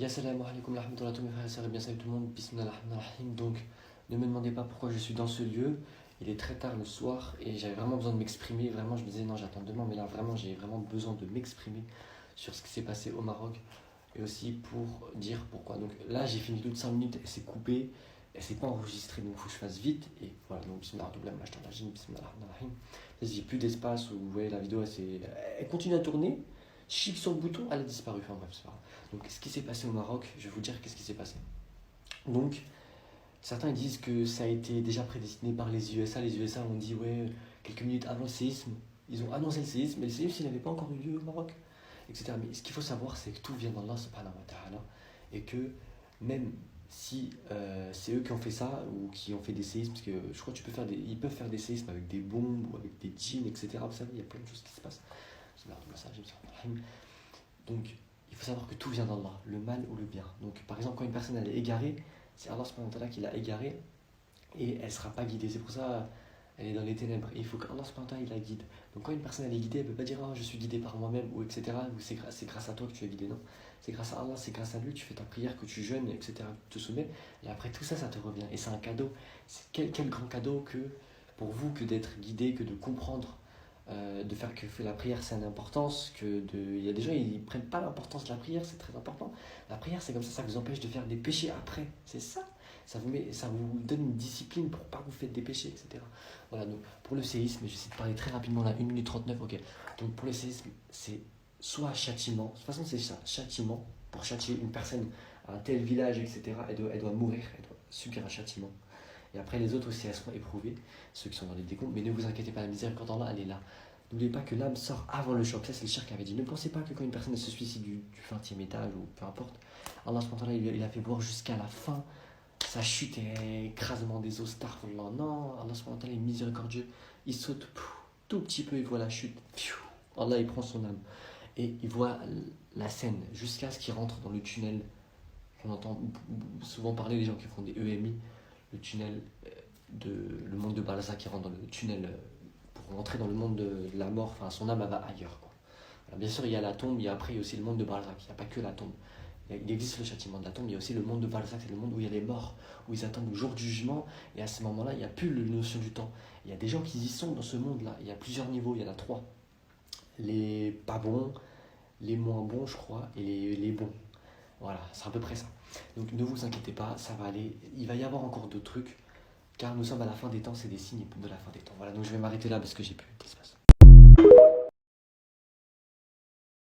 Assalamu alaikum rahmatullah, tous mes frères et sœurs, et bien salut tout le monde, bismillah ar-Rahman ar-Rahim. Donc, ne me demandez pas pourquoi je suis dans ce lieu, il est très tard le soir et j'avais vraiment besoin de m'exprimer. Vraiment, je me disais non, j'attends demain, mais là, vraiment, j'ai vraiment besoin de m'exprimer sur ce qui s'est passé au Maroc et aussi pour dire pourquoi. Donc là, j'ai fini toutes 5 minutes, elle s'est coupée, elle s'est pas enregistrée, donc il faut que je fasse vite. Et voilà, donc bismillah ar-Rahman ar-Rahim. J'ai plus d'espace où vous voyez la vidéo, elle continue à tourner. Je clique sur le bouton, elle a disparu. Enfin bref, c'est pas grave. Donc, ce qui s'est passé au Maroc, je vais vous dire qu'est-ce qui s'est passé. Donc, certains disent que ça a été déjà prédestiné par les USA. Les USA ont dit, ouais, quelques minutes avant le séisme, ils ont annoncé le séisme, mais le séisme, il n'avait pas encore eu lieu au Maroc, etc. Mais ce qu'il faut savoir, c'est que tout vient d'Allah subhanahu wa ta'ala, et que même si c'est eux qui ont fait ça, ou qui ont fait des séismes, parce que je crois ils peuvent faire des séismes avec des bombes, ou avec des djinns, etc. Vous savez, il y a plein de choses qui se passent. Donc, il faut savoir que tout vient d'Allah, le mal ou le bien. Donc, par exemple, quand une personne elle est égarée, c'est Allah subhanahu wa ta'ala qui l'a égarée et elle ne sera pas guidée. C'est pour ça elle est dans les ténèbres. Et il faut qu'Allah subhanahu wa ta'ala il la guide. Donc, quand une personne elle est guidée, elle ne peut pas dire je suis guidé par moi-même ou etc. Ou c'est grâce à toi que tu es guidé. Non, c'est grâce à Allah, c'est grâce à lui, tu fais ta prière, que tu jeûnes, etc. Que tu te soumets. Et après, tout ça, ça te revient. Et c'est un cadeau. Quel grand cadeau que pour vous que d'être guidé, que de comprendre de faire que la prière c'est une importance, il y a des gens ils prennent pas l'importance de la prière, c'est très important. La prière c'est comme ça vous empêche de faire des péchés après, c'est ça. Ça vous donne une discipline pour pas que vous faites des péchés, etc. Voilà, donc pour le séisme, j'essaie de parler très rapidement là, 1 minute 39, ok. Donc pour le séisme, c'est soit châtiment, de toute façon c'est ça, châtiment, pour châtier une personne à un tel village, etc. Elle doit mourir, elle doit subir un châtiment. Et après, les autres aussi, elles seront éprouvées, ceux qui sont dans les décombres. Mais ne vous inquiétez pas, la miséricorde d'Allah, elle est là. N'oubliez pas que l'âme sort avant le choc. Ça, c'est le cher qui avait dit. Ne pensez pas que quand une personne elle se suicide du 20e étage ou peu importe, Allah il a fait voir jusqu'à la fin sa chute et écrasement des os. Astaghfirullah. Non, Allah est miséricordieux. Il saute tout petit peu, il voit la chute. Allah, il prend son âme. Et il voit la scène jusqu'à ce qu'il rentre dans le tunnel. On entend souvent parler des gens qui font des EMI. Le tunnel le monde de Balzac qui rentre dans le tunnel pour rentrer dans le monde de la mort, enfin son âme elle va ailleurs quoi. Alors, bien sûr il y a la tombe, il y a après il y a aussi le monde de Balzac, il n'y a pas que la tombe. Il existe le châtiment de la tombe, il y a aussi le monde de Balzac, c'est le monde où il y a les morts, où ils attendent le jour du jugement, et à ce moment-là il n'y a plus la notion du temps. Il y a des gens qui y sont dans ce monde-là, il y a plusieurs niveaux, il y en a 3. Les pas bons, les moins bons je crois, et les bons. Voilà, c'est à peu près ça. Donc ne vous inquiétez pas, ça va aller, il va y avoir encore d'autres trucs. Car nous sommes à la fin des temps, c'est des signes de la fin des temps. Voilà, donc je vais m'arrêter là parce que j'ai plus d'espace.